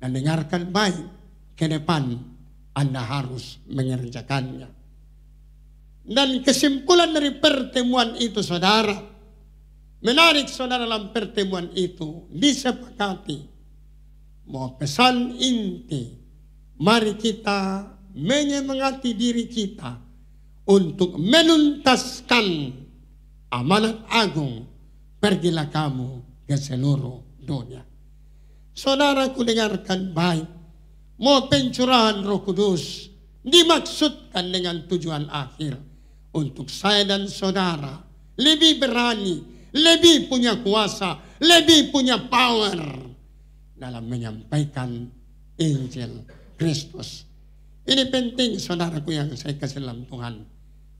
Dan dengarkan baik, ke depan Anda harus mengerjakannya. Dan kesimpulan dari pertemuan itu saudara, menarik saudara, dalam pertemuan itu disepakati bahwa pesan inti, mari kita menyemangati diri kita untuk menuntaskan amanat agung, pergilah kamu ke seluruh dunia. Saudaraku dengarkan baik, mau pencurahan Roh Kudus dimaksudkan dengan tujuan akhir untuk saya dan saudara lebih berani, lebih punya kuasa, lebih punya power dalam menyampaikan Injil Kristus. Ini penting saudaraku yang saya kasih dalam Tuhan.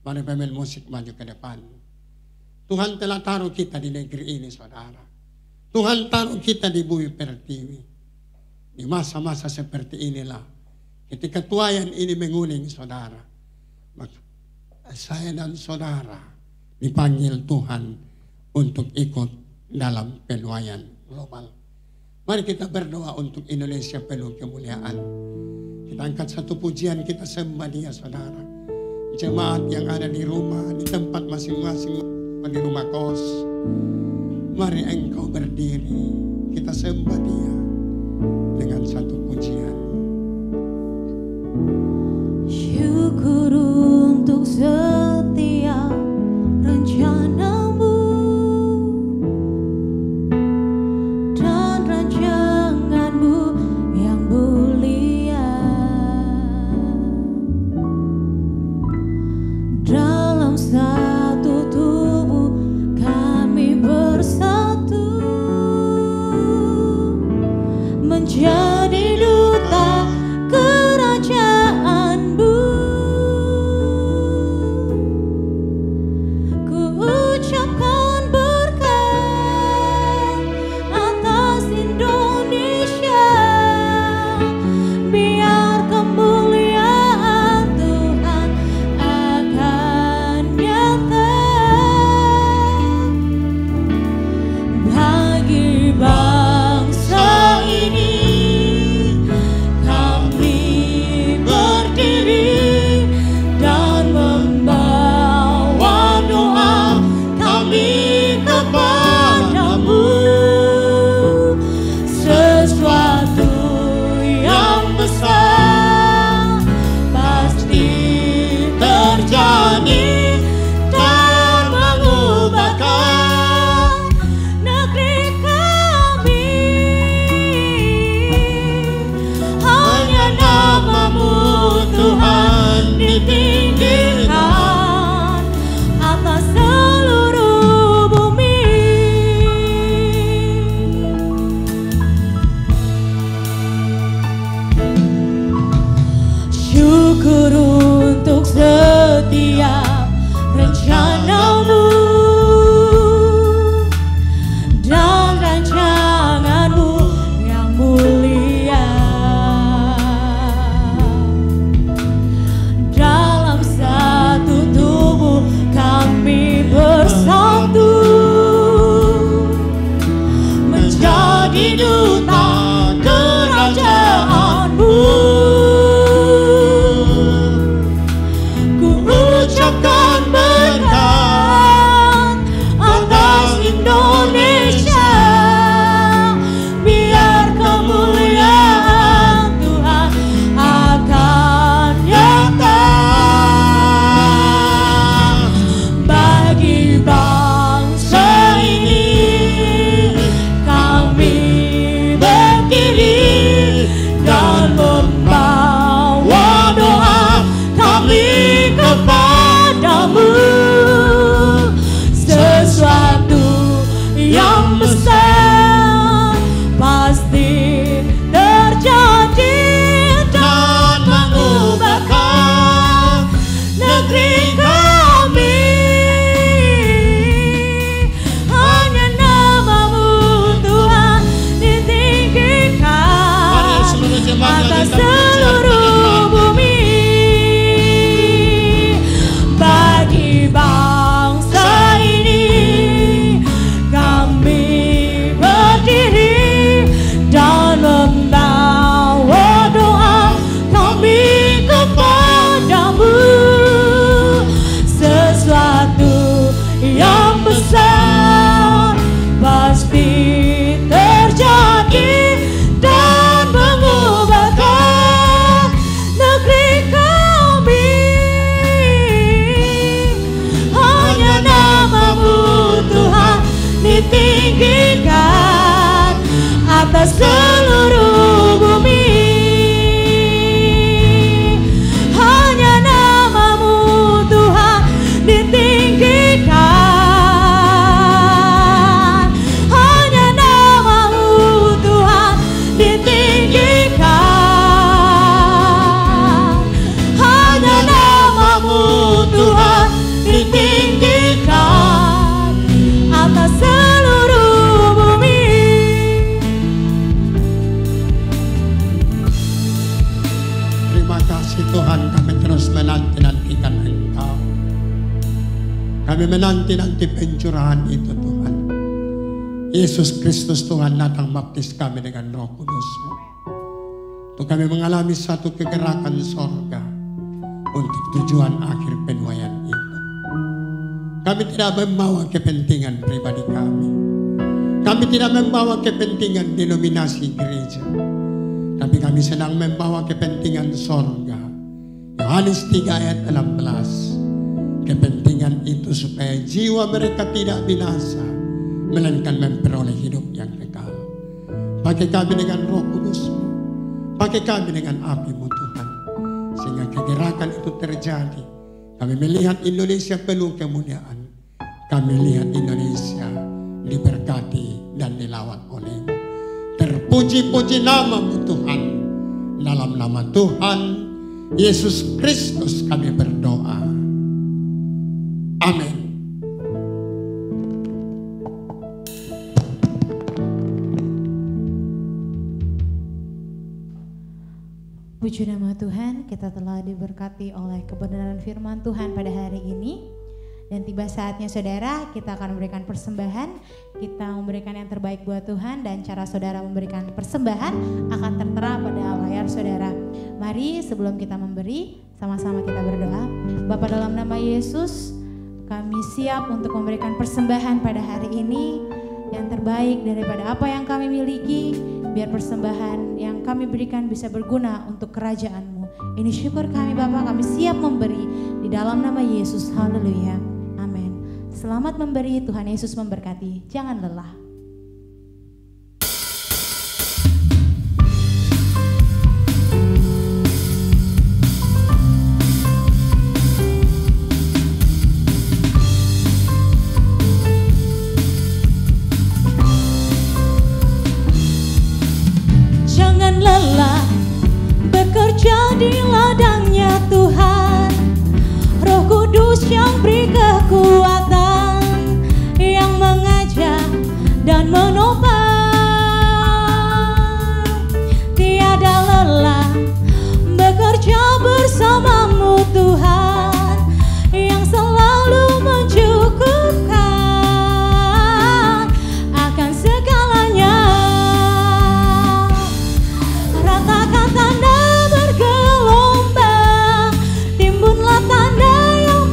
Mari pemain musik maju ke depan. Tuhan telah taruh kita di negeri ini saudara. Tuhan taruh kita di bumi pertiwi. Di masa-masa seperti inilah, ketika tuayan ini menguning saudara, maka saya dan saudara dipanggil Tuhan untuk ikut dalam penuaian global. Mari kita berdoa untuk Indonesia penuh kemuliaan. Kita angkat satu pujian, kita sembah Dia saudara. Jemaat yang ada di rumah, di tempat masing-masing, di rumah kos, mari engkau berdiri, kita sembah Dia dengan satu pujian. Syukur untuk setiap rencanamu dan rancanganmu yang mulia. Dalam satu tubuh kami bersatu, menjadi duta kerajaan-Mu. Ku ucapkan berkat atas Indonesia. ucapkan berkat atas Indonesia. Biar kemuliaan Tuhan akan nyata bagi bangsa ini. Kami berdiri dan membawa doa kami kepadamu. Sesuatu yang besar pasti terjadi dan mengubahkan negeri kami. Hanya namamu Tuhan ditinggikan atas seluruh bumi. Bagi bangsa ini kami berdiri dan membawa doa kami kepadamu. Sesuatu yang besar pasti terjadi dan mengubahkan negeri kami. Hanya namamu Tuhan ditinggikan atas seluruh bumi. Hanya namamu Tuhan ditinggikan. Hanya namamu Tuhan ditinggikan. Hanya namamu Tuhan ditinggikan atas seluruh bumi. Terima kasih Tuhan, kami terus menanti-nantikan Engkau. Kami menanti-nanti pencurahan itu Tuhan. Yesus Kristus Tuhan datang baptis kami dengan Roh Kudus-Mu. Untuk kami mengalami satu kegerakan sorga untuk tujuan akhir penuaian itu. Kami tidak membawa kepentingan pribadi kami. Kami tidak membawa kepentingan denominasi gereja. Tapi kami sedang membawa kepentingan sorga. Yohanes 3 ayat 16. Kepentingan itu supaya jiwa mereka tidak binasa, melainkan memperoleh hidup yang kekal. Pakai kami dengan Roh Kudus-Mu. Pakai kami dengan api-Mu Tuhan. Sehingga kegerakan itu terjadi. Kami melihat Indonesia penuh kemuliaan. Kami lihat Indonesia diberkati dan dilawat oleh-Mu. Terpuji-puji nama-Mu Tuhan. Dalam nama Tuhan Yesus Kristus kami berdoa. Amin. Puji nama Tuhan, kita telah diberkati oleh kebenaran firman Tuhan pada hari ini. Dan tiba saatnya saudara, kita akan memberikan persembahan. Kita memberikan yang terbaik buat Tuhan, dan cara saudara memberikan persembahan akan tertera pada layar saudara. Mari sebelum kita memberi, sama-sama kita berdoa. Bapa, dalam nama Yesus, kami siap untuk memberikan persembahan pada hari ini yang terbaik daripada apa yang kami miliki. Biar persembahan yang kami berikan bisa berguna untuk kerajaan-Mu. Ini syukur kami Bapa, kami siap memberi di dalam nama Yesus. Haleluya. Amin. Selamat memberi, Tuhan Yesus memberkati. Jangan lelah. Lelah bekerja di ladangnya Tuhan. Roh Kudus yang beri kekuatan, yang mengajak dan menopang. Tiada lelah bekerja bersama-Mu Tuhan, yang selalu mencukupkan akan segalanya. Ratakan tanda bergelombang, timbunlah tanda yang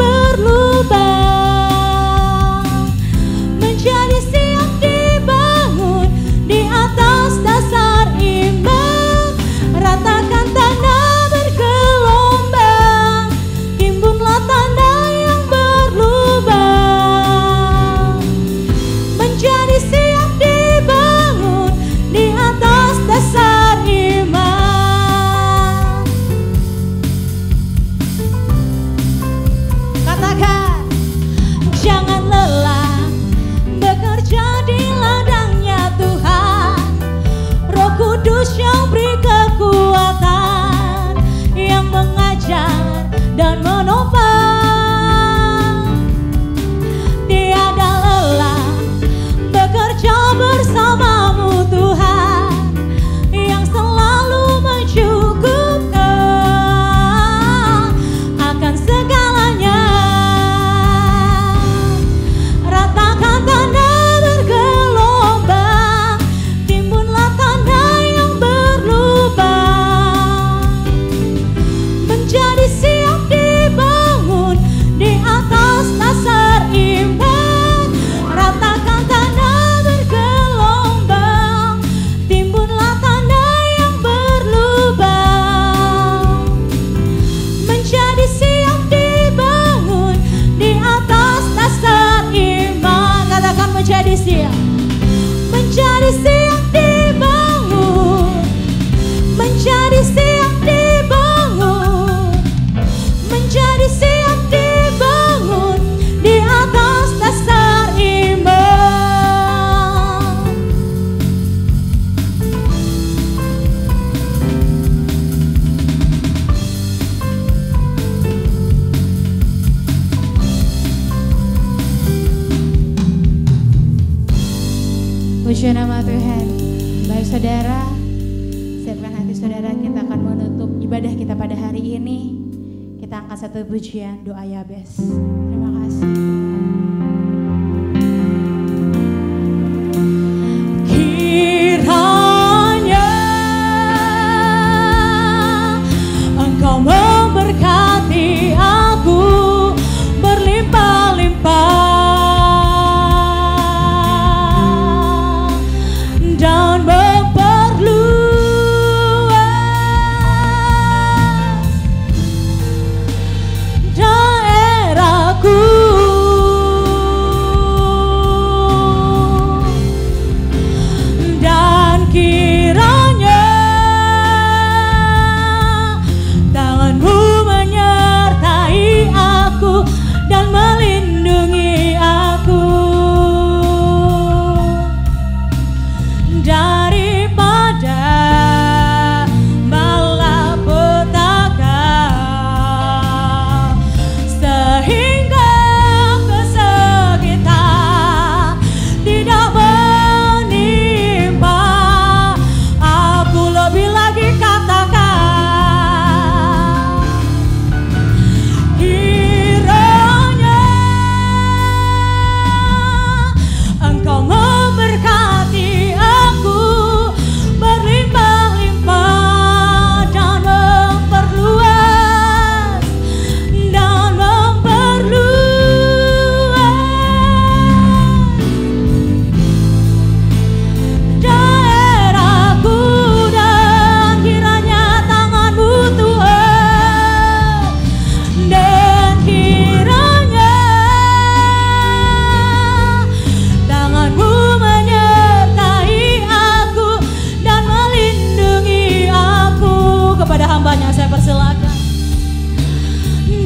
Puji nama Tuhan. Baik saudara, siapkan hati saudara, kita akan menutup ibadah kita pada hari ini. Kita angkat satu pujian, doa Yabes. Terima kasih. Kiranya Engkau memberkati aku berlimpah-limpah dan memperluas daerahku, dan kiranya tangan-Mu menyertai aku dan melindungi aku daripada malapetaka, sehingga kesakitan tidak menimpa aku. Lebih lagi katakan, kiranya Engkau memberkati aku berlimpah-limpah dan memperluas daerahku, dan kiranya tangan-Mu Tuhan, dan kiranya tangan-Mu menyertai aku dan melindungi aku. Kepada hamba-Nya saya persilakan,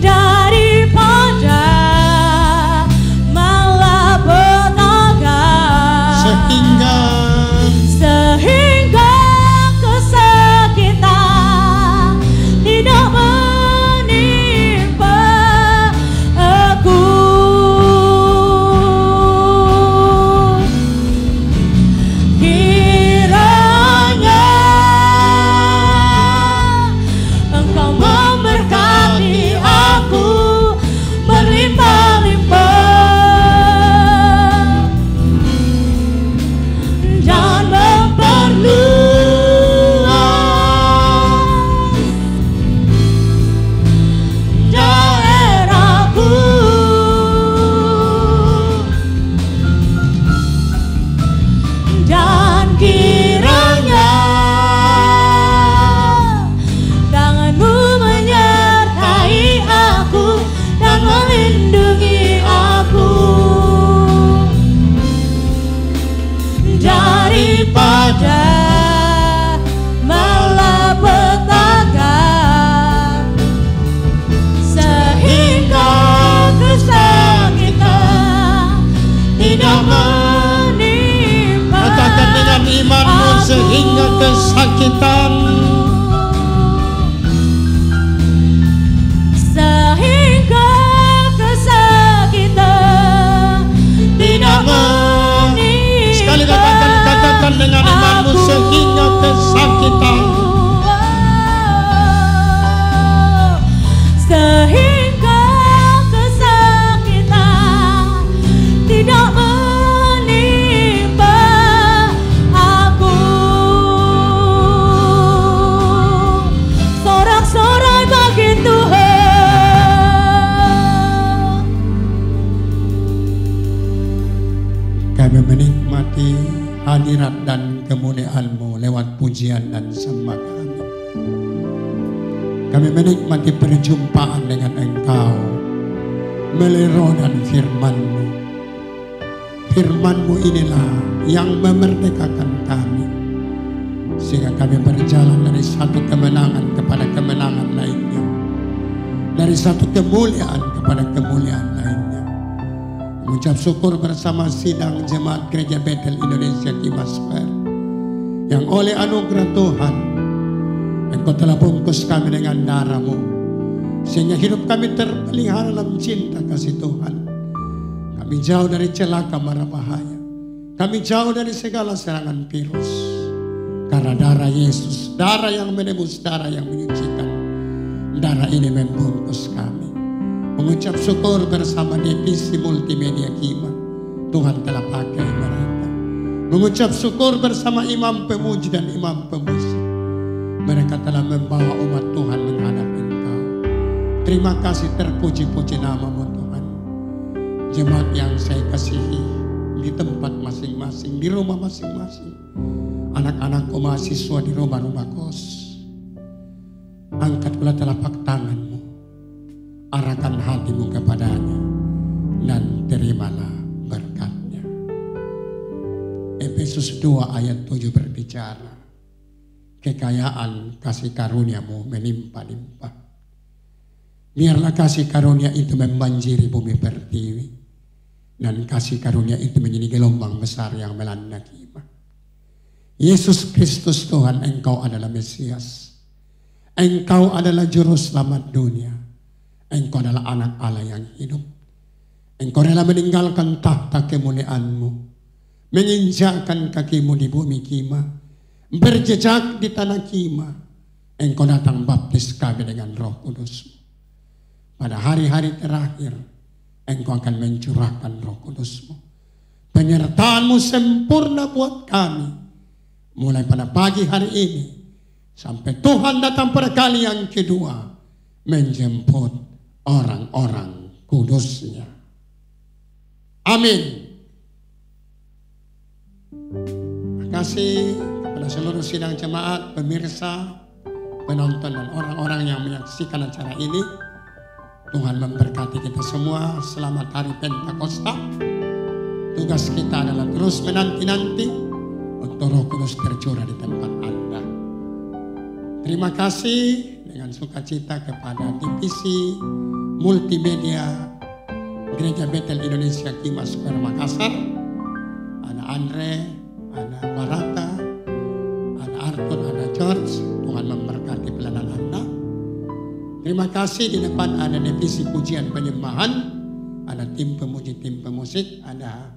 daripada malapetaka, sehingga kesakitan tidak menimpa aku. Kiranya Engkau memberkati aku berlimpah-limpah dan memperluas daerahku, dan kiranya tangan-Mu menyertai aku dan melindungi aku daripada malapetaka, sehingga kesakitan tidak menimpa. Katakan dengan imanmu, sehingga kesakitan Sehingga kesakitan tidak menimpa. Sekali katakan dengan imanmu, sehingga kesakitan Sehingga kesakitan tidak menimpa aku. Sorak-sorai bagi Tuhan. kami menikmati hadirat dan kemuliaan-Mu lewat pujian dan sembah kami. Kami menikmati perjumpaan dengan Engkau melalui roh dan firman-Mu. Firman-Mu inilah yang memerdekakan kami, sehingga kami berjalan dari satu kemenangan kepada kemenangan lainnya, dari satu kemuliaan kepada kemuliaan lainnya. Mengucap syukur bersama sidang jemaat Gereja Bethel Indonesia Kimasper, yang oleh anugerah Tuhan Engkau telah bungkus kami dengan darah-Mu, sehingga hidup kami terpelihara dalam cinta kasih Tuhan. Kami jauh dari celaka mara bahaya. Kami jauh dari segala serangan virus. Karena darah Yesus, darah yang menebus, darah yang menyucikan, darah ini membungkus kami. Mengucap syukur bersama divisi multimedia Kima, Tuhan telah pakai mereka. Mengucap syukur bersama imam pemuji dan imam pemusik, mereka telah membawa umat Tuhan menghadap Engkau. Terima kasih, terpuji-puji nama-Mu Tuhan. Jemaat yang saya kasihi di tempat masing-masing, di rumah masing-masing, anak-anakku mahasiswa di rumah-rumah kos, angkat pula telapak tanganmu, arahkan hatimu kepadanya, dan terimalah berkatnya. Efesus 2 ayat 7 berbicara, kekayaan kasih karuniamu melimpah-limpah. Biarlah kasih karunia itu membanjiri bumi pertiwi, dan kasih karunia itu menjadi gelombang besar yang melanda Kima. Yesus Kristus Tuhan, Engkau adalah Mesias. Engkau adalah Juru Selamat dunia. Engkau adalah anak Allah yang hidup. Engkau rela meninggalkan tahta kemuliaan-Mu, menginjakkan kakimu di bumi Kima, berjejak di tanah Kima. Engkau datang baptis kami dengan Roh Kudus. Pada hari-hari terakhir, Engkau akan mencurahkan Roh Kudus-Mu. Penyertaan-Mu sempurna buat kami, mulai pada pagi hari ini sampai Tuhan datang pada kali yang kedua, menjemput orang-orang kudus-Nya. Amin. Terima kasih kepada seluruh sidang jemaat, pemirsa, penonton, dan orang-orang yang menyaksikan acara ini. Tuhan memberkati kita semua. Selamat Hari Pentakosta. Tugas kita adalah terus menanti-nanti untuk Roh Kudus tercurah di tempat Anda. Terima kasih dengan sukacita kepada divisi multimedia Gereja Betel Indonesia Kima Square Makassar. Ada Andre, ada Barata, ada Arthur, ada George. Tuhan memberkati pelayanan Anda. Terima kasih. Di depan ada divisi pujian penyembahan, ada tim pemuji, tim pemusik, ada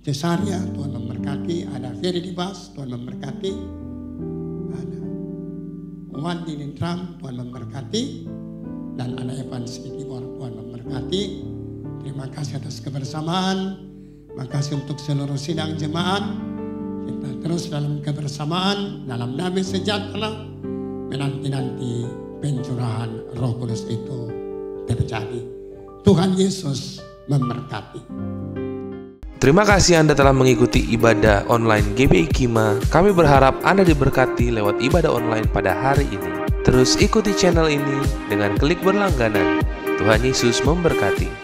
Cesaria, Tuhan memberkati, ada Ferry di bass, Tuhan memberkati, ada Wandi di drum, Tuhan memberkati, dan ada Evans di keyboard, Tuhan memberkati. Terima kasih atas kebersamaan. Terima kasih untuk seluruh sidang jemaat. Kita terus dalam kebersamaan, dalam damai sejahtera, menanti-nanti pencurahan Roh Kudus itu terjadi. Tuhan Yesus memberkati. Terima kasih Anda telah mengikuti ibadah online GBI Kima. Kami berharap Anda diberkati lewat ibadah online pada hari ini. Terus ikuti channel ini dengan klik berlangganan. Tuhan Yesus memberkati.